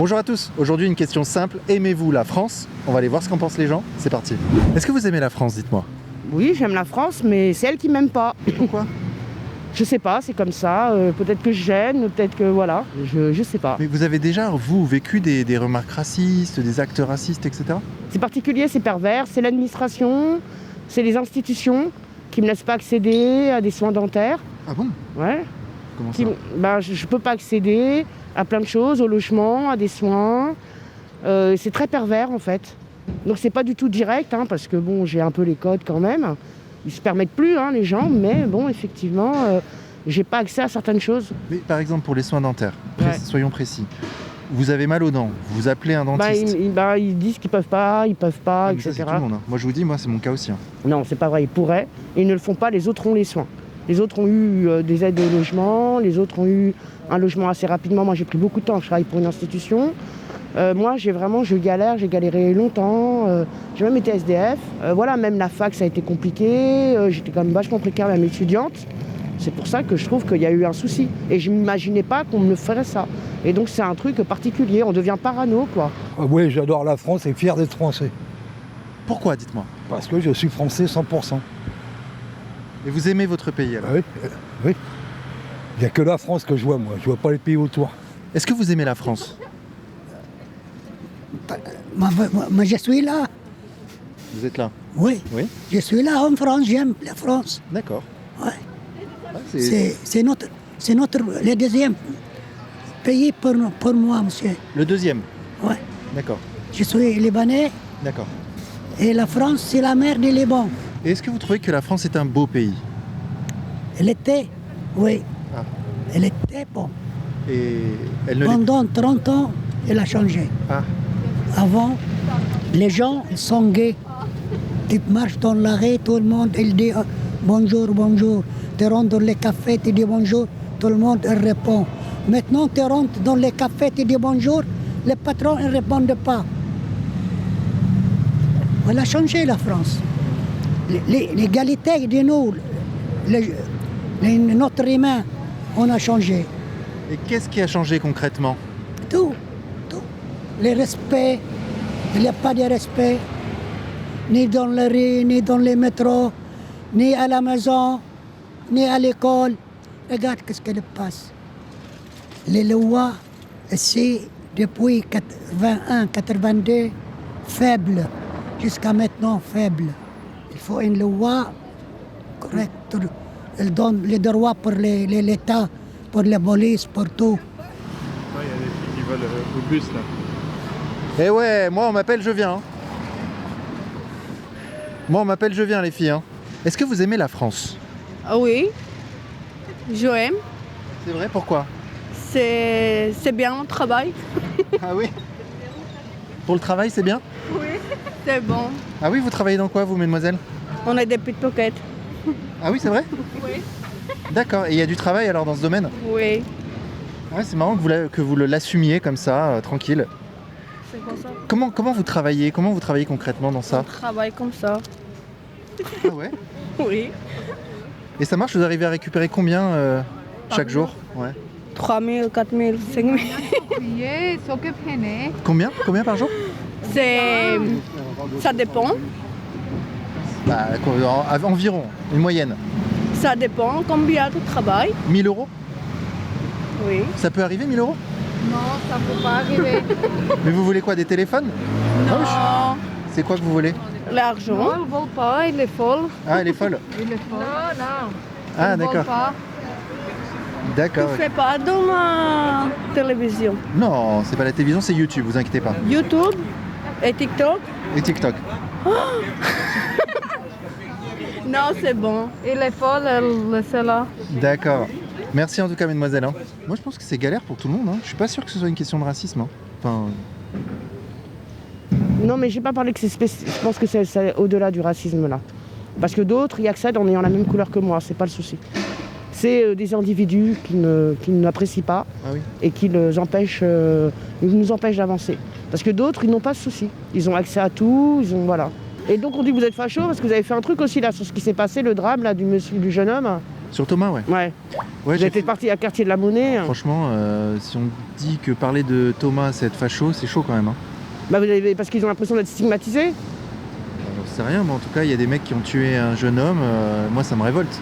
Bonjour à tous, aujourd'hui une question simple, aimez-vous la France? On va aller voir ce qu'en pensent les gens, c'est parti. Est-ce que vous aimez la France, dites-moi? Oui, j'aime la France, mais c'est elle qui m'aime pas. Pourquoi? Je sais pas, c'est comme ça. Peut-être que je gêne, peut-être que voilà, je sais pas. Mais vous avez déjà, vous, vécu des remarques racistes, des actes racistes, etc. C'est particulier, c'est pervers, c'est l'administration, c'est les institutions qui me laissent pas accéder à des soins dentaires. Ah bon? Ouais. Comment ça? Je peux pas accéder à plein de choses, au logement, à des soins. C'est très pervers en fait. Donc c'est pas du tout direct, hein, parce que bon, j'ai un peu les codes quand même. Ils se permettent plus, hein, les gens, mais bon, effectivement, j'ai pas accès à certaines choses. Mais par exemple pour les soins dentaires, Ouais. soyons précis. Vous avez mal aux dents, vous appelez un dentiste. Ils disent qu'ils peuvent pas, Ah, mais ça, etc. c'est tout le monde, hein. Moi je vous dis, moi c'est mon cas aussi, hein. Non, c'est pas vrai, ils pourraient. Ils ne le font pas, les autres ont les soins. Les autres ont eu des aides au logement, les autres ont eu un logement assez rapidement. Moi, j'ai pris beaucoup de temps, je travaille pour une institution. Moi, je galère, j'ai galéré longtemps. J'ai même été SDF. Voilà, même la fac, ça a été compliqué. J'étais quand même vachement précaire, même étudiante. C'est pour ça que je trouve qu'il y a eu un souci. Et je ne m'imaginais pas qu'on me ferait ça. Et donc, c'est un truc particulier. On devient parano, quoi. Ah oui, j'adore la France et fier d'être français. Pourquoi, dites-moi? Parce que je suis français 100%. Et vous aimez votre pays alors? Oui, oui. Il n'y a que la France que je vois, moi. Je vois pas les pays autour. Est-ce que vous aimez la France? Moi, je suis là. Vous êtes là? Oui. Oui. Je suis là en France, j'aime la France. D'accord. Ouais. Ah, C'est notre le deuxième pays pour moi, monsieur. le deuxième? Ouais. D'accord, Je suis libanais d'accord. et la France, c'est la mer du Liban. Et est-ce que vous trouvez que la France est un beau pays? Elle était, oui. Ah. Elle était bon. Et elle ne l'est Pendant 30 ans, elle a changé. pas. Avant, les gens ils sont gays. Tu marches dans la rue, tout le monde il dit bonjour, bonjour. Tu rentres dans les cafés, tu dis bonjour, tout le monde il répond. Maintenant, tu rentres dans les cafés, tu dis bonjour, les patrons ne répondent pas. Elle a changé la France. L'égalité de nous, notre humain, on a changé. Et qu'est-ce qui a changé concrètement? Tout. Le respect, il n'y a pas de respect, ni dans la rue, ni dans les métros, ni à la maison, ni à l'école. Regarde ce qu'il passe. Les lois, ici, depuis 81, 82, faibles, jusqu'à maintenant faibles. Il faut une loi correcte. Elle donne les droits pour l'État, pour la police, pour tout. Il y a des filles qui veulent au bus là. Eh ouais, moi on m'appelle je viens, hein. Moi on m'appelle je viens les filles, hein. Est-ce que vous aimez la France? Ah oui, j'aime. C'est vrai, pourquoi? C'est bien mon travail. Ah oui? Pour le travail c'est bien? Oui, c'est bon. Ah oui, vous travaillez dans quoi vous, mesdemoiselles? On a des pickpockets. Ah oui, c'est vrai? Oui. D'accord, et il y a du travail alors dans ce domaine? Oui. Ouais, c'est marrant que vous l'assumiez comme ça, tranquille. C'est comme ça. Comment vous travaillez? Comment vous travaillez concrètement dans On ça? travaille comme ça. Ah ouais? Oui. Et ça marche, vous arrivez à récupérer combien chaque jour? Ouais. 3 000, 4 000, 5 000. Combien par jour? Ça dépend. Bah, environ, une moyenne. Ça dépend combien tu travailles. 1000 euros? Oui. Ça peut arriver 1000 euros? Non, ça ne peut pas arriver. Mais vous voulez quoi, des téléphones? Non. C'est quoi que vous voulez? L'argent. Non, elle ne vole pas, il est folle. Ah, elle est folle? Il est folle. Non. Ah, d'accord. D'accord. Tu ne fais pas dans ma télévision. Non, c'est pas la télévision, c'est YouTube, vous inquiétez pas. YouTube et TikTok. Et TikTok. Non, c'est bon. Il est folle, elle laisse là. D'accord. Merci en tout cas, mesdemoiselles, hein. Moi, je pense que c'est galère pour tout le monde, hein. Je suis pas sûr que ce soit une question de racisme, hein. Enfin... Non, mais j'ai pas parlé que c'est spécifique. Je pense que c'est au-delà du racisme là. Parce que d'autres y accèdent en ayant la même couleur que moi, c'est pas le souci. C'est des individus qui n'apprécient pas Ah oui. et qui nous empêchent d'avancer. Parce que d'autres, ils n'ont pas ce souci. Ils ont accès à tout, voilà. Et donc on dit que vous êtes facho parce que vous avez fait un truc aussi là sur ce qui s'est passé, le drame là du jeune homme. Sur Thomas, ouais. Ouais. Ouais, Vous j'ai êtes fait- parti à Quartier de la Monnaie. Franchement, si on dit que parler de Thomas c'est être facho, c'est chaud quand même. Hein. Bah, parce qu'ils ont l'impression d'être stigmatisés. J'en sais rien, mais en tout cas, il y a des mecs qui ont tué un jeune homme. Moi, ça me révolte.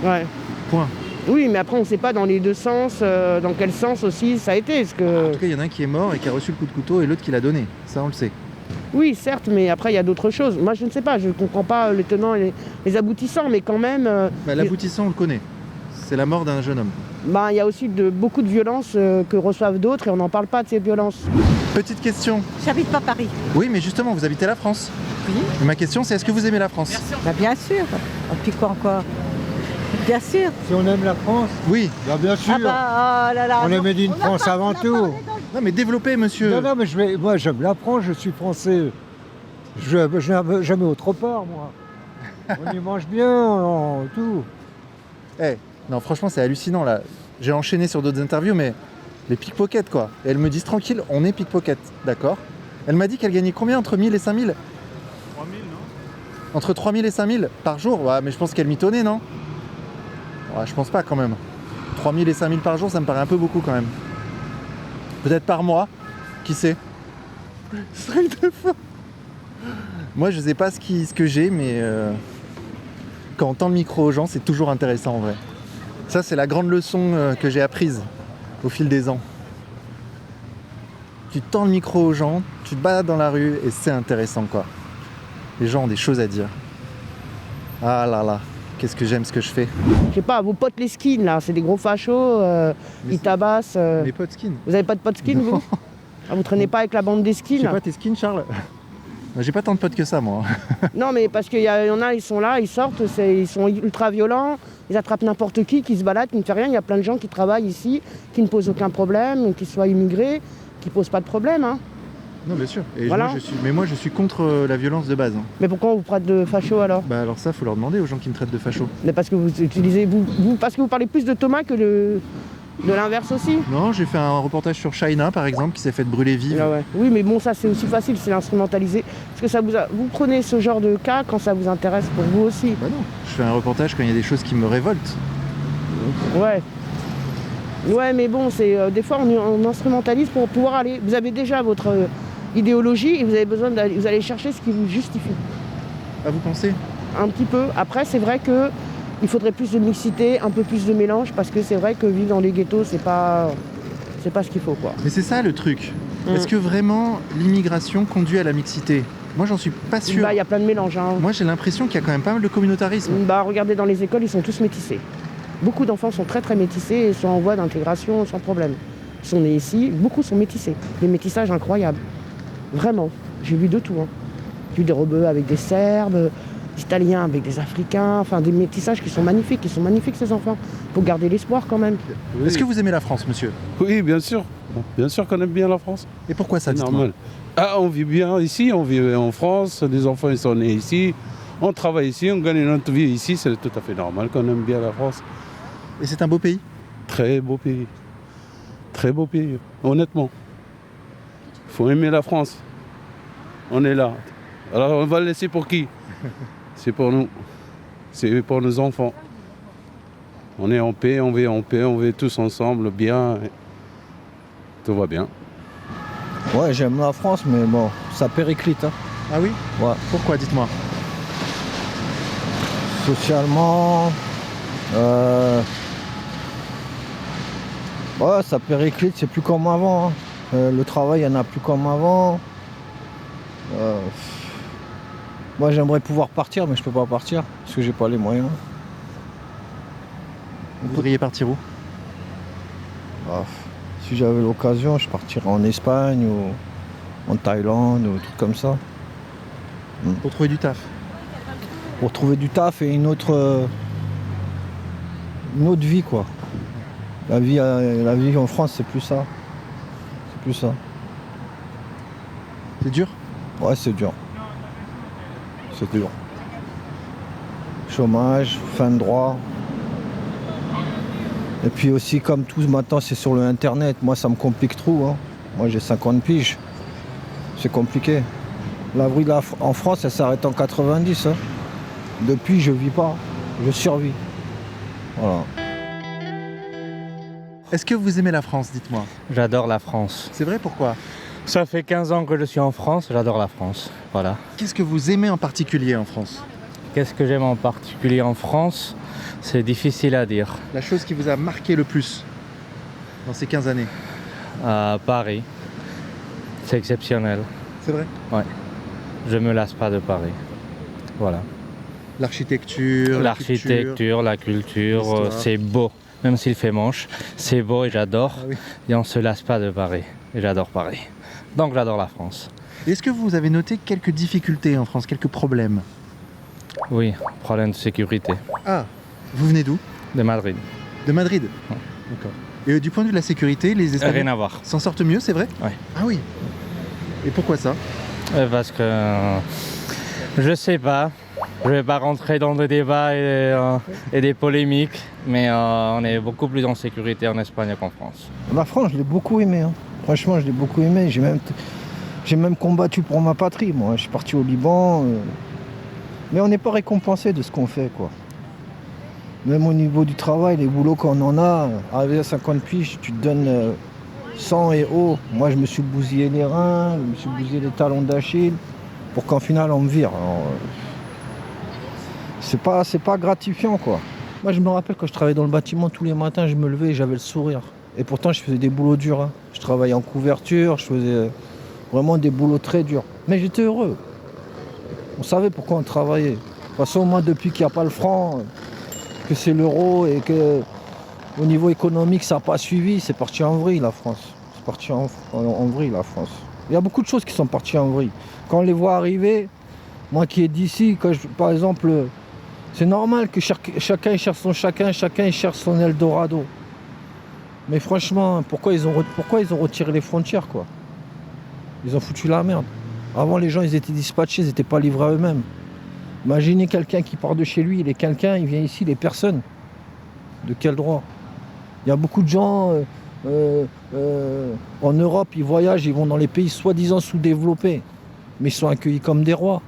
Ouais. Point. Oui, mais après, on ne sait pas dans les deux sens, dans quel sens aussi ça a été. Parce En que... tout cas, il y en a un qui est mort et qui a reçu le coup de couteau et l'autre qui l'a donné. Ça, on le sait. Oui, certes, mais après, il y a d'autres choses. Moi, je ne sais pas, je ne comprends pas les tenants et les aboutissants, mais quand même, Bah, l'aboutissant, on le connaît. C'est la mort d'un jeune homme. il y a aussi beaucoup de violences que reçoivent d'autres et on n'en parle pas de ces violences. Petite question. J'habite pas Paris. Oui, mais justement, vous habitez la France. Oui. Et ma question, c'est est-ce que vous aimez la France? Bah, bien sûr. Et puis quoi encore? Bien sûr. Si on aime la France, Oui. bah bien sûr. Ah bah, oh là là. on non. est made in On a France pas- avant on a pas tout. parlé Non, mais développez, monsieur. Non, mais moi j'aime la France, je suis français. Je n'ai jamais autre part, moi. On y mange bien, tout. Eh, non, franchement, c'est hallucinant, là. J'ai enchaîné sur d'autres interviews, mais les pickpockets, quoi. Et elles me disent, tranquille, on est pickpocket, d'accord? Elle m'a dit qu'elle gagnait combien entre 1000 et 5000? 3000, non? Entre 3000 et 5000 par jour? Ouais, mais je pense qu'elle m'itonnait, non? Ouais, je pense pas, quand même. 3000 et 5000 par jour, ça me paraît un peu beaucoup, quand même. Peut-être par mois, qui sait? Truc de fou. Moi, je sais pas ce que j'ai, mais quand on tend le micro aux gens, c'est toujours intéressant, en vrai. Ça, c'est la grande leçon que j'ai apprise au fil des ans. Tu tends le micro aux gens, tu te balades dans la rue et c'est intéressant, quoi. Les gens ont des choses à dire. Ah là là, qu'est-ce que j'aime ce que je fais. Je sais pas, vos potes les skins, là, c'est des gros fachos, Mais ils c'est- tabassent. Mes potes skins. Vous avez pas de potes skins, Non. vous? Ah, vous traînez pas avec la bande des skins Je sais là pas tes skins, Charles. J'ai pas tant de potes que ça, moi. Non, mais parce qu'il y en a, ils sont là, ils sortent, ils sont ultra violents, ils attrapent n'importe qui se balade, qui ne fait rien. Il y a plein de gens qui travaillent ici, qui ne posent aucun problème, qui soient immigrés, qui posent pas de problème. Hein. Non, bien sûr. Et Voilà. moi, je suis contre la violence de base. Hein. Mais pourquoi on vous traite de facho alors? Bah alors ça, faut leur demander aux gens qui me traitent de facho. Mais parce que vous utilisez, parce que vous parlez plus de Thomas que de l'inverse aussi. Non, j'ai fait un reportage sur China, par exemple, qui s'est fait brûler vive. Ah ouais. Oui, mais bon, ça c'est aussi facile, c'est l'instrumentaliser. Parce que ça vous prenez ce genre de cas quand ça vous intéresse pour vous aussi. Bah non, je fais un reportage quand il y a des choses qui me révoltent. Ouais. Ouais, mais bon, c'est des fois on instrumentalise pour pouvoir aller. Vous avez déjà votre idéologie et vous avez besoin vous allez chercher ce qui vous justifie. Ah, vous pensez? Un petit peu. Après, c'est vrai que il faudrait plus de mixité, un peu plus de mélange, parce que c'est vrai que vivre dans les ghettos, c'est pas ce qu'il faut, quoi. Mais c'est ça le truc. Mm. Est-ce que vraiment l'immigration conduit à la mixité? Moi, j'en suis pas sûr. Bah, il y a plein de mélanges. Hein. Moi, j'ai l'impression qu'il y a quand même pas mal de communautarisme. Bah, regardez dans les écoles, ils sont tous métissés. Beaucoup d'enfants sont très très métissés et sont en voie d'intégration sans problème. Ils sont nés ici, beaucoup sont métissés. Des métissages incroyables. Vraiment. J'ai vu de tout. Hein. J'ai vu des rebeux avec des Serbes, des Italiens avec des Africains, enfin des métissages qui sont magnifiques. Ils sont magnifiques ces enfants. Il faut garder l'espoir quand même. Est-ce que vous aimez la France, monsieur? Oui, bien sûr. Bien sûr qu'on aime bien la France. Et pourquoi ça, C'est dites-moi? normal. Ah, on vit bien ici, on vit en France, les enfants ils sont nés ici, on travaille ici, on gagne notre vie ici, c'est tout à fait normal qu'on aime bien la France. Et c'est un beau pays? Très beau pays. Très beau pays, honnêtement. Il faut aimer la France. On est là. Alors on va le laisser pour qui? C'est pour nous. C'est pour nos enfants. On est en paix, on vit tous ensemble, bien. Tout va bien. Ouais, j'aime la France, mais bon, ça périclite. Hein. Ah oui? Ouais. Pourquoi, dites-moi? Socialement, ouais, ça périclite, c'est plus comme avant. Hein. Le travail, il n'y en a plus comme avant. Moi, j'aimerais pouvoir partir, mais je peux pas partir parce que j'ai pas les moyens. Vous voudriez partir où? Ah, si j'avais l'occasion, je partirais en Espagne ou en Thaïlande ou tout comme ça. Pour trouver du taf? Pour trouver du taf et une autre vie, quoi. La vie en France, c'est plus ça. C'est plus ça. C'est dur? Ouais, c'est dur. C'est dur. Chômage, fin de droit. Et puis aussi, comme tout maintenant, c'est sur le Internet. Moi, ça me complique trop. Hein. Moi, j'ai 50 piges. C'est compliqué. La vie là, en France, elle s'arrête en 90. Hein. Depuis, je vis pas. Je survis. Voilà. Est-ce que vous aimez la France, dites-moi? J'adore la France. C'est vrai, pourquoi? Ça fait 15 ans que je suis en France, j'adore la France. Voilà. Qu'est-ce que vous aimez en particulier en France? Qu'est-ce que j'aime en particulier en France? C'est difficile à dire. La chose qui vous a marqué le plus dans ces 15 années? À Paris, c'est exceptionnel. C'est vrai? Ouais. Je me lasse pas de Paris. Voilà. L'architecture, L'architecture, la culture, l'histoire. c'est beau. Même s'il fait moche, c'est beau et j'adore. Ah oui. Et on se lasse pas de Paris. Et j'adore Paris. Donc j'adore la France. Est-ce que vous avez noté quelques difficultés en France, quelques problèmes? Oui, problème de sécurité. Ah, vous venez d'où? De Madrid. De Madrid? Ouais. D'accord. Et du point de vue de la sécurité, les Espagnols Rien à voir. s'en sortent mieux, c'est vrai? Ouais. Ah oui. Et pourquoi ça? Parce que je sais pas. Je vais pas rentrer dans des débats et des polémiques, mais on est beaucoup plus en sécurité en Espagne qu'en France. La France, je l'ai beaucoup aimé. Hein. Franchement, je l'ai beaucoup aimé. J'ai même combattu pour ma patrie. Moi, je suis parti au Liban. Mais on n'est pas récompensé de ce qu'on fait, quoi. Même au niveau du travail, les boulots qu'on en a, arrivé à 50 piges, tu te donnes 100 et haut. Moi, je me suis bousillé les reins, je me suis bousillé les talons d'Achille pour qu'en final, on me vire. Alors, c'est pas gratifiant, quoi. Moi, je me rappelle quand je travaillais dans le bâtiment, tous les matins, je me levais et j'avais le sourire. Et pourtant, je faisais des boulots durs. Hein. Je travaillais en couverture, je faisais vraiment des boulots très durs. Mais j'étais heureux. On savait pourquoi on travaillait. De toute façon, moi, depuis qu'il n'y a pas le franc, que c'est l'euro et que au niveau économique, ça n'a pas suivi, c'est parti en vrille, la France. C'est parti en vrille, la France. Il y a beaucoup de choses qui sont parties en vrille. Quand on les voit arriver, moi qui est d'ici, par exemple, c'est normal que chacun cherche son chacun cherche son Eldorado. Mais franchement, pourquoi ils ont retiré les frontières, quoi? Ils ont foutu la merde. Avant, les gens, ils étaient dispatchés, ils n'étaient pas livrés à eux-mêmes. Imaginez quelqu'un qui part de chez lui, il est quelqu'un, il vient ici, il est personne. De quel droit? Il y a beaucoup de gens en Europe, ils voyagent, ils vont dans les pays soi-disant sous-développés. Mais ils sont accueillis comme des rois.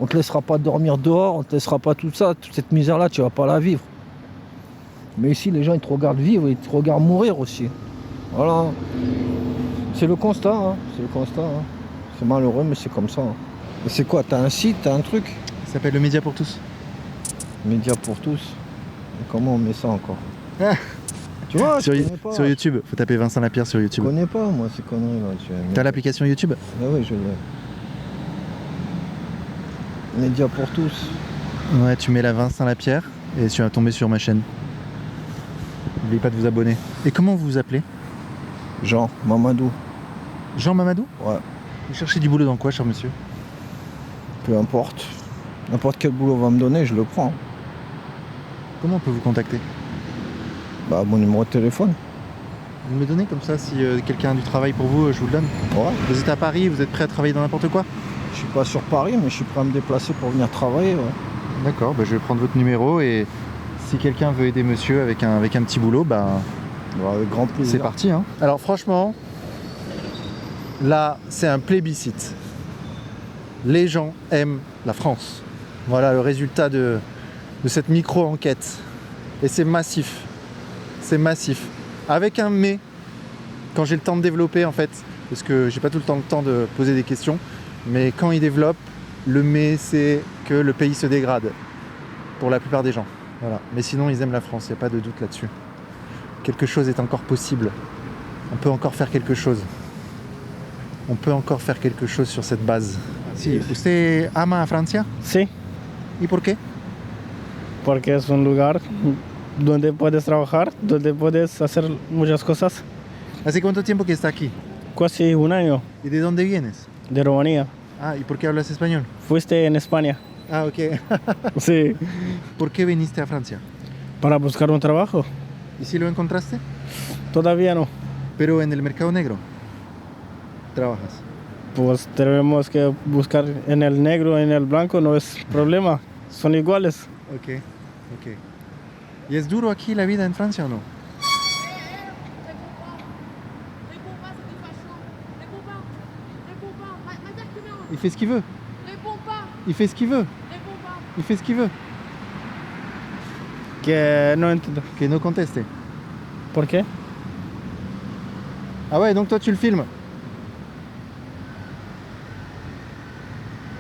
On ne te laissera pas dormir dehors, on ne te laissera pas tout ça, toute cette misère-là, tu ne vas pas la vivre. Mais ici, les gens, ils te regardent vivre, ils te regardent mourir aussi. Voilà. C'est le constat, hein. C'est le constat. Hein. C'est malheureux, mais c'est comme ça. Hein. Et c'est quoi? T'as un site, t'as un truc? Ça s'appelle le Média pour tous. Média pour tous. Et comment on met ça encore? Tu vois, sur, je connais pas. Sur YouTube, faut taper Vincent Lapierre sur YouTube. Je connais pas, moi, ces conneries là. T'as l'application YouTube? Ah oui, je l'ai. Média pour tous. Ouais, tu mets la Vincent Lapierre et tu vas tomber sur ma chaîne. N'oubliez pas de vous abonner. Et comment vous vous appelez? Jean Mamadou. Jean Mamadou? Ouais. Vous cherchez du boulot dans quoi, cher monsieur? Peu importe. N'importe quel boulot va me donner, je le prends. Comment on peut vous contacter? Bah, mon numéro de téléphone. Vous me le donnez comme ça, si quelqu'un a du travail pour vous, je vous le donne. Ouais. Vous êtes à Paris, vous êtes prêt à travailler dans n'importe quoi? Je suis pas sur Paris, mais je suis prêt à me déplacer pour venir travailler. Ouais. D'accord, bah, je vais prendre votre numéro et si quelqu'un veut aider monsieur avec un petit boulot, bah, avec grand plaisir. C'est parti. Hein. Alors franchement, là, c'est un plébiscite. Les gens aiment la France. Voilà le résultat de cette micro-enquête. Et c'est massif. C'est massif. Avec un mais, quand j'ai le temps de développer en fait, parce que j'ai pas tout le temps de poser des questions, mais quand il développe, le mais c'est que le pays se dégrade. Pour la plupart des gens. Voilà. Mais sinon, ils aiment la France, il n'y a pas de doute là-dessus. Quelque chose est encore possible. On peut encore faire quelque chose. On peut encore faire quelque chose sur cette base. Si, ¿usted ama a Francia? Sí. ¿Y por qué? Porque es un lugar donde puedes trabajar, donde puedes hacer muchas cosas. ¿Hace cuánto tiempo que está aquí? Casi un año. ¿Y de dónde vienes? De Rumanía. Ah, ¿y por qué hablas español? Fuiste en España. Ah, ok. Sí. ¿Por qué viniste a Francia? Para buscar un trabajo. ¿Y si lo encontraste? Todavía no. Pero en el mercado negro trabajas. Pues tenemos que buscar en el negro, en el blanco, no es problema. Son iguales. Ok, ok. ¿Y es duro aquí la vida en Francia o no? Il fait ce qu'il veut. Il fait ce qu'il veut. Il fait ce qu'il veut. Que no entiendo. Que no conteste. ¿Por qué? Ah ouais, donc toi tu le filmes.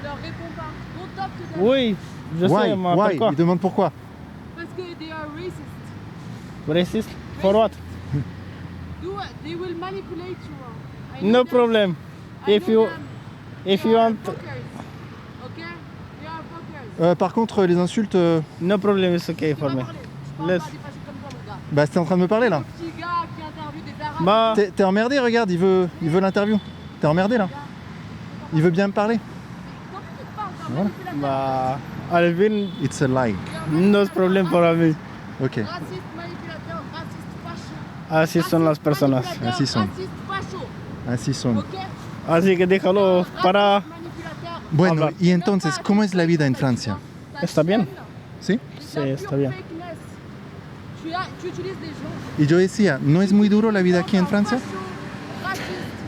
Il leur répond pas. Don't talk to them. Oui, je sais, mais Why? pourquoi? Il demande pourquoi. Parce que they are racist. Racist? For what? They will manipulate you. I know No them. problem. I If know you, them. if They you are want, fuckers. Okay? They are fuckers. Par contre, les insultes, no problem, it's okay for me. Je parle Let's. pas des fachos comme toi, mon gars. bah c'était en train de me parler là. Petit gars qui interviewe des arabes. Bah, T'es emmerdé, regarde, il veut l'interview. T'es emmerdé là. Il veut bien me parler. Comment tu te parles d'un Voilà. manipulateur? bah, Alvin, It's a lie. no problem para mí. Ok. Raciste, manipulateur, raciste, facho. Así son las personas. Manipulateur, Así son. Raciste, facho. Ainsi son. Ok? Así que déjalo para. Manipulateur. Bueno, Habla. y entonces, ¿cómo es la vida en Francia? Está bien. ¿Sí? Sí, está bien. Tu utilises des gens. Y yo decía, ¿no es muy duro la vida aquí en Francia?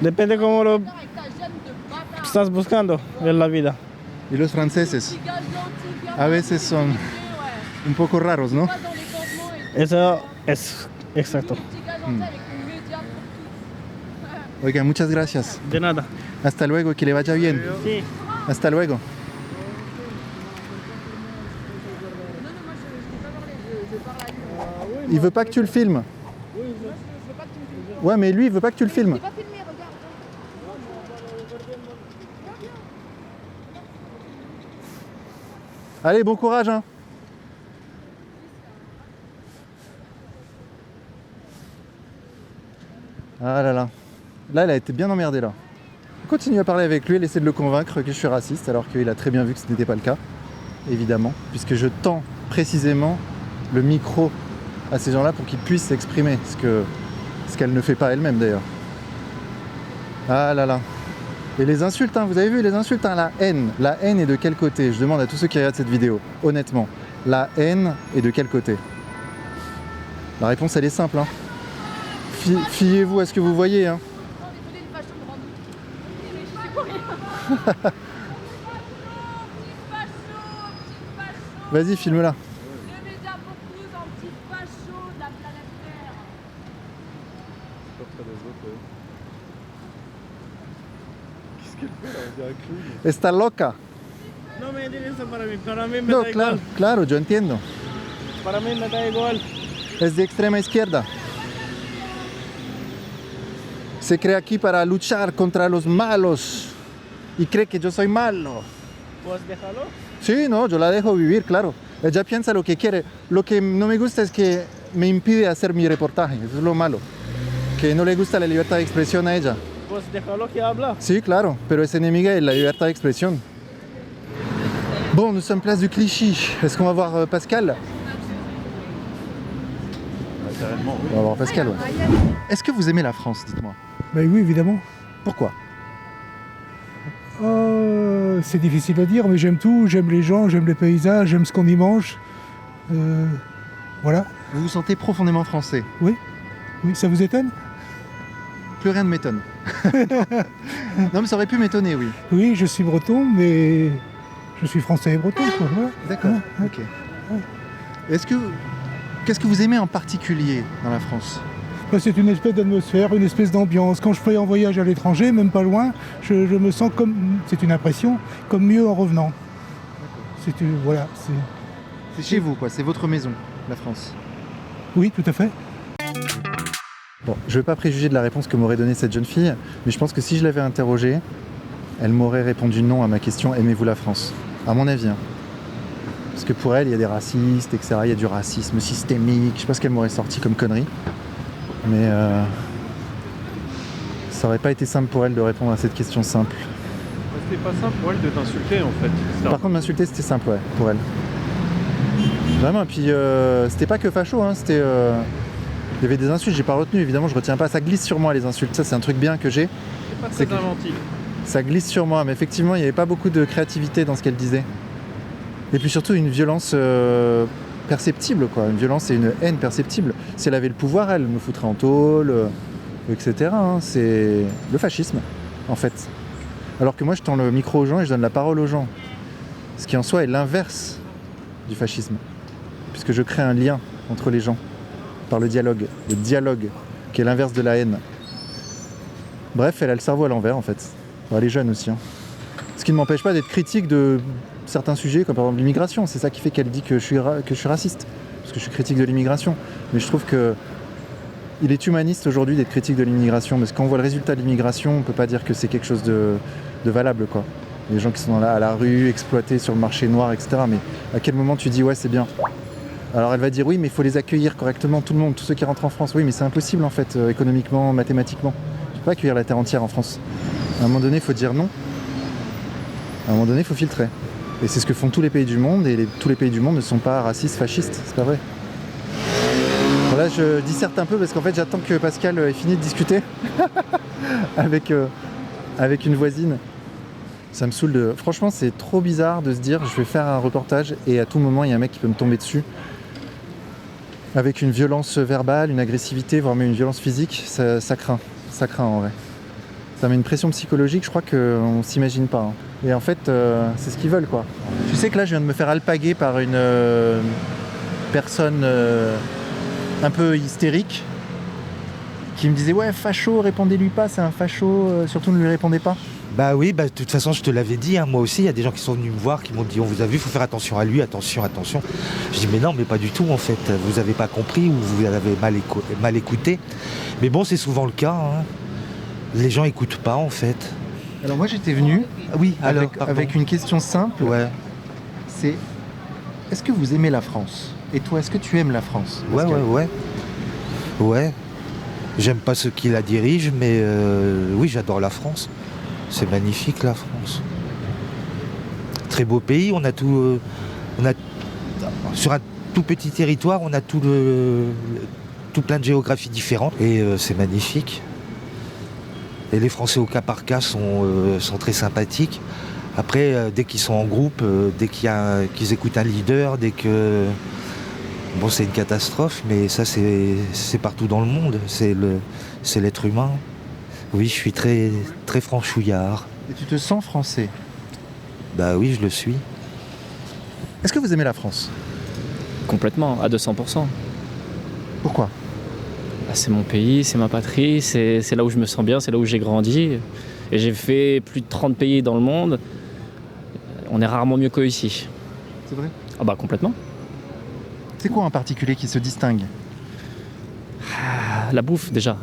Depende cómo lo Avec ta gêne de bâtard. estás buscando en la vida. Y los franceses Petit gars gentil, bien a veces son ouais. un poco raros, ¿no? Pas dans les campements et Eso es exacto. petit gars gentil avec une média pour tout. Oiga, muchas gracias. De nada. Hasta luego, que le vaya bien. Sí. Hasta luego. Non, non, moi je t'ai pas parlé, je parle à lui. Il veut pas que tu le filmes. Je veux pas que tu me filmes. Ouais, mais lui, il veut pas que tu le filmes. Il va filmer, regarde. Allez, bon courage, hein. Ah là là. Là, elle a été bien emmerdée, là. On continue à parler avec lui, elle essaie de le convaincre que je suis raciste, alors qu'il a très bien vu que ce n'était pas le cas, évidemment, puisque je tends précisément le micro à ces gens-là pour qu'ils puissent s'exprimer, ce qu'elle ne fait pas elle-même, d'ailleurs. Ah là là. Et les insultes, hein, vous avez vu les insultes, hein, la haine. La haine est de quel côté? Je demande à tous ceux qui regardent cette vidéo, honnêtement. La haine est de quel côté? La réponse, elle est simple. Hein. Fiez-vous à ce que vous voyez. Hein. Désolé, le facho me rend mais je suis pour rien. Vas-y, filme-la. Le média pour tous en petit facho de la planète Terre. Qu'est-ce qu'elle fait là? On dirait un clown. Está loca. No me digas eso para mí. Para mí me No, da claro, igual. claro, yo entiendo. Para mí me da igual. Es de extrema izquierda. Se cree aquí para luchar contra los malos y cree que yo soy malo. Pues déjalo. Sí, no, yo la dejo vivir, claro. Ella piensa lo que quiere. Lo que no me gusta es que me impide hacer mi reportaje. Eso es lo malo. Que no le gusta la libertad de expresión a ella. Pues déjalo que habla. Sí, claro, pero es enemiga de la libertad de expresión. Bon, nous sommes place du Clichy. Est-ce qu'on va voir Pascal? Carrément, oui. On va voir Pascal, ouais. Est-ce que vous aimez la France, dites-moi? Ben oui, évidemment. Pourquoi? C'est difficile à dire, mais j'aime tout. J'aime les gens, j'aime les paysages, j'aime ce qu'on y mange. Voilà. Vous vous sentez profondément français? Oui. Oui, ça vous étonne? Plus rien ne m'étonne. Non, mais ça aurait pu m'étonner, oui. Oui, je suis breton, mais je suis français et breton, quoi. Voilà. D'accord, Ouais. ok. Qu'est-ce que vous aimez en particulier dans la France? Ben, c'est une espèce d'atmosphère, une espèce d'ambiance. Quand je fais un voyage à l'étranger, même pas loin, je me sens comme, c'est une impression, comme mieux en revenant. Voilà, C'est chez vous, quoi. C'est votre maison, la France. Oui, tout à fait. Bon, je ne veux pas préjuger de la réponse que m'aurait donnée cette jeune fille, mais je pense que si je l'avais interrogée, elle m'aurait répondu non à ma question « Aimez-vous la France ?» À mon avis. Hein. Parce que pour elle, il y a des racistes, etc. Il y a du racisme systémique. Je sais pas ce qu'elle m'aurait sorti comme connerie. Mais ça aurait pas été simple pour elle de répondre à cette question simple. C'était pas simple pour elle de t'insulter en fait. Par contre, m'insulter, c'était simple, ouais, pour elle. Vraiment, et puis c'était pas que facho, hein, c'était... Il y avait des insultes, j'ai pas retenu, évidemment, je retiens pas. Ça glisse sur moi, les insultes. Ça, c'est un truc bien que j'ai. C'est pas très inventif. Ça glisse sur moi, mais effectivement, il n'y avait pas beaucoup de créativité dans ce qu'elle disait. Et puis surtout, une violence perceptible, quoi. Une violence et une haine perceptible. Si elle avait le pouvoir, elle me foutrait en tôle, etc. Hein. C'est le fascisme, en fait. Alors que moi, je tends le micro aux gens et je donne la parole aux gens. Ce qui, en soi, est l'inverse du fascisme. puisque je crée un lien entre les gens par le dialogue qui est l'inverse de la haine. Bref, elle a le cerveau à l'envers en fait. Elle est jeune aussi. Hein. Ce qui ne m'empêche pas d'être critique de certains sujets, comme par exemple l'immigration. C'est ça qui fait qu'elle dit que je suis raciste, parce que je suis critique de l'immigration. Mais je trouve que il est humaniste aujourd'hui d'être critique de l'immigration, parce que quand on voit le résultat de l'immigration, on ne peut pas dire que c'est quelque chose de valable, quoi. Les gens qui sont à la rue, exploités sur le marché noir, etc. Mais à quel moment tu dis ouais c'est bien? Alors elle va dire oui mais il faut les accueillir correctement, tout le monde, tous ceux qui rentrent en France. Oui mais c'est impossible en fait, économiquement, mathématiquement. Tu peux pas accueillir la terre entière en France. À un moment donné il faut dire non. À un moment donné il faut filtrer. Et c'est ce que font tous les pays du monde, et tous les pays du monde ne sont pas racistes, fascistes, c'est pas vrai. Voilà, je disserte un peu parce qu'en fait j'attends que Pascal ait fini de discuter avec une voisine. Ça me saoule de... Franchement, c'est trop bizarre de se dire je vais faire un reportage et à tout moment, il y a un mec qui peut me tomber dessus avec une violence verbale, une agressivité, voire même une violence physique. Ça craint en vrai. Ça met une pression psychologique, je crois qu'on s'imagine pas. Hein. Et en fait, c'est ce qu'ils veulent, quoi. Tu sais que là, je viens de me faire alpaguer par une personne un peu hystérique qui me disait « Ouais, facho, répondez-lui pas, c'est un facho, surtout ne lui répondez pas ». Bah oui, de toute façon je te l'avais dit, hein, moi aussi il y a des gens qui sont venus me voir, qui m'ont dit on vous a vu, il faut faire attention à lui, attention. Je dis mais non, mais pas du tout en fait, vous avez pas compris ou vous avez mal écouté. Mais bon c'est souvent le cas, hein. Les gens écoutent pas en fait. Alors moi j'étais venu oui, avec une question simple, ouais. C'est est-ce que vous aimez la France? Et toi, est-ce que tu aimes la France? Ouais. J'aime pas ceux qui la dirigent, mais oui j'adore la France. C'est magnifique la France. Très beau pays, on a tout. Sur un tout petit territoire, on a tout plein de géographies différentes et c'est magnifique. Et les Français au cas par cas sont très sympathiques. Après, dès qu'ils sont en groupe, dès qu'ils écoutent un leader, dès que. Bon, c'est une catastrophe, mais ça c'est partout dans le monde, c'est l'être humain. Oui, je suis très, très franchouillard. Et tu te sens français? Bah oui, je le suis. Est-ce que vous aimez la France? Complètement, à 200%. Pourquoi? C'est mon pays, c'est ma patrie, c'est là où je me sens bien, c'est là où j'ai grandi. Et j'ai fait plus de 30 pays dans le monde. On est rarement mieux qu'ici. C'est vrai? Ah bah complètement. C'est quoi en particulier qui se distingue? La bouffe déjà.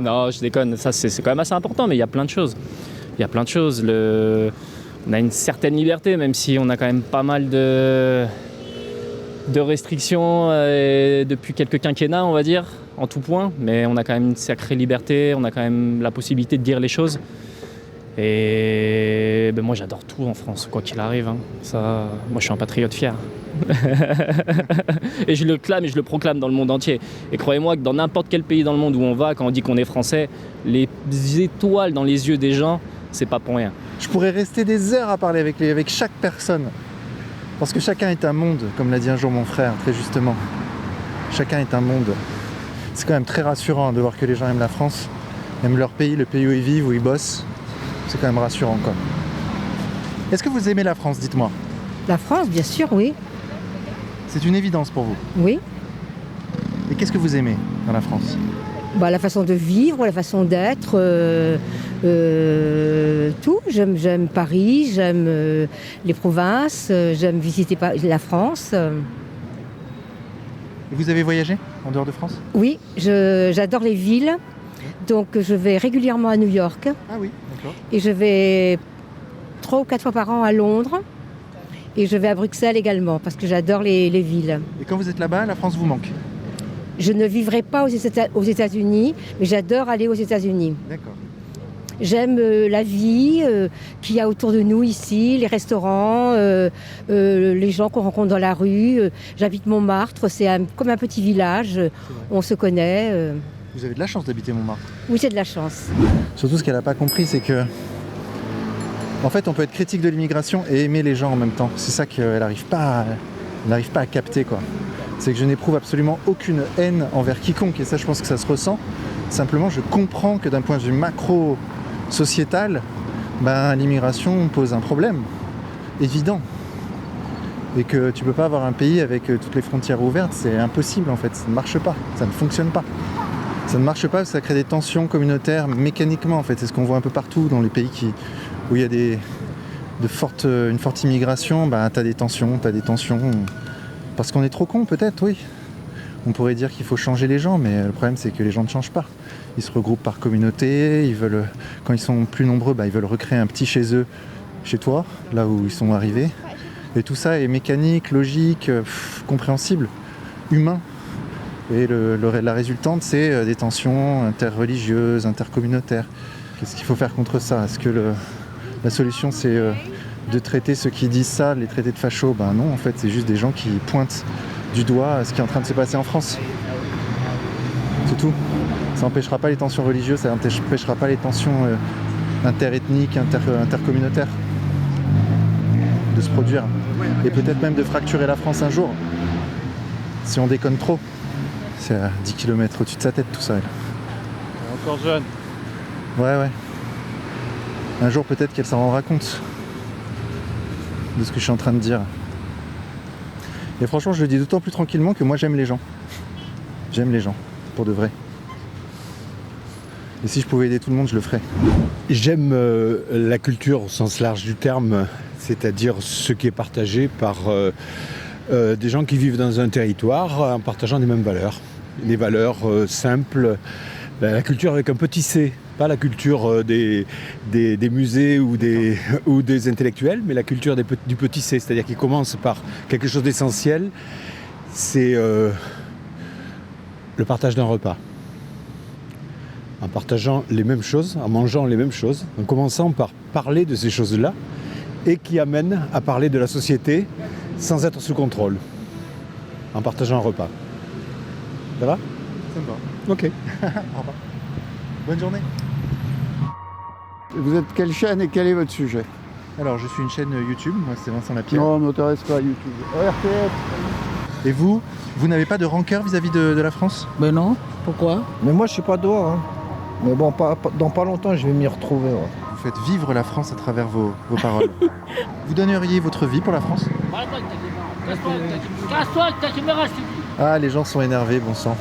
Non, je déconne, ça c'est quand même assez important, mais il y a plein de choses. On a une certaine liberté, même si on a quand même pas mal de restrictions depuis quelques quinquennats, on va dire, en tout point. Mais on a quand même une sacrée liberté, on a quand même la possibilité de dire les choses. Et moi j'adore tout en France, quoi qu'il arrive. Hein. Ça, moi je suis un patriote fier. Et je le clame et je le proclame dans le monde entier. Et croyez-moi que dans n'importe quel pays dans le monde où on va, quand on dit qu'on est français, les étoiles dans les yeux des gens, c'est pas pour rien. Je pourrais rester des heures à parler avec chaque personne. Parce que chacun est un monde, comme l'a dit un jour mon frère, très justement. Chacun est un monde. C'est quand même très rassurant de voir que les gens aiment la France, aiment leur pays, le pays où ils vivent, où ils bossent. C'est quand même rassurant, quoi. Est-ce que vous aimez la France, dites-moi? La France, bien sûr, oui. C'est une évidence pour vous? Oui. Et qu'est-ce que vous aimez dans la France? La façon de vivre, la façon d'être, tout. J'aime Paris, j'aime les provinces, j'aime visiter la France. Et vous avez voyagé en dehors de France? Oui, j'adore les villes. Donc je vais régulièrement à New York. Ah oui, d'accord. Et je vais 3 ou 4 fois par an à Londres. Et je vais à Bruxelles également, parce que j'adore les villes. Et quand vous êtes là-bas, la France vous manque? Je ne vivrai pas aux États-Unis, mais j'adore aller aux États-Unis. D'accord. J'aime la vie qu'il y a autour de nous ici, les restaurants, les gens qu'on rencontre dans la rue. J'habite Montmartre, c'est comme un petit village, on se connaît. Vous avez de la chance d'habiter Montmartre. Oui, c'est de la chance. Surtout ce qu'elle n'a pas compris, c'est que en fait, on peut être critique de l'immigration et aimer les gens en même temps. C'est ça qu'elle n'arrive pas à capter, quoi. C'est que je n'éprouve absolument aucune haine envers quiconque, et ça, je pense que ça se ressent. Simplement, je comprends que d'un point de vue macro-sociétal, l'immigration pose un problème évident. Et que tu peux pas avoir un pays avec toutes les frontières ouvertes, c'est impossible en fait, ça ne marche pas, ça ne fonctionne pas. Ça ne marche pas, ça crée des tensions communautaires mécaniquement en fait, c'est ce qu'on voit un peu partout dans les pays où il y a une forte immigration, t'as des tensions, parce qu'on est trop cons peut-être, oui. On pourrait dire qu'il faut changer les gens, mais le problème c'est que les gens ne changent pas. Ils se regroupent par communauté, quand ils sont plus nombreux, ils veulent recréer un petit chez eux, chez toi, là où ils sont arrivés. Et tout ça est mécanique, logique, compréhensible, humain. Et la résultante, c'est des tensions interreligieuses, intercommunautaires. Qu'est-ce qu'il faut faire contre ça? Est-ce que la solution, c'est de traiter ceux qui disent ça, les traiter de fachos? Non, en fait, c'est juste des gens qui pointent du doigt ce qui est en train de se passer en France. C'est tout. Ça n'empêchera pas les tensions religieuses, ça n'empêchera pas les tensions interethniques, intercommunautaires de se produire. Et peut-être même de fracturer la France un jour, si on déconne trop. C'est à 10 km au-dessus de sa tête tout ça. Encore jeune. Ouais. Un jour peut-être qu'elle s'en rendra compte de ce que je suis en train de dire. Et franchement, je le dis d'autant plus tranquillement que moi j'aime les gens. J'aime les gens, pour de vrai. Et si je pouvais aider tout le monde, je le ferais. J'aime la culture au sens large du terme, c'est-à-dire ce qui est partagé par des gens qui vivent dans un territoire en partageant les mêmes valeurs. Des valeurs simples, la culture avec un petit C, pas la culture des musées ou des intellectuels, mais la culture du petit C, c'est-à-dire qui commence par quelque chose d'essentiel, c'est le partage d'un repas. En partageant les mêmes choses, en mangeant les mêmes choses, en commençant par parler de ces choses-là, et qui amène à parler de la société sans être sous contrôle, en partageant un repas. Ça va? Ça me va. Ok. Au revoir. Bonne journée. Vous êtes quelle chaîne et quel est votre sujet? Alors, je suis une chaîne YouTube, moi c'est Vincent Lapierre. Non, ne m'intéresse pas YouTube. RTF. Et vous n'avez pas de rancœur vis-à-vis de la France? Ben non, pourquoi? Mais moi je suis pas dehors. Hein. Mais bon, dans pas longtemps je vais m'y retrouver. Ouais. Vous faites vivre la France à travers vos paroles. Vous donneriez votre vie pour la France? Casse-toi, ta caméra, je te dis. Ah, les gens sont énervés, bon sang.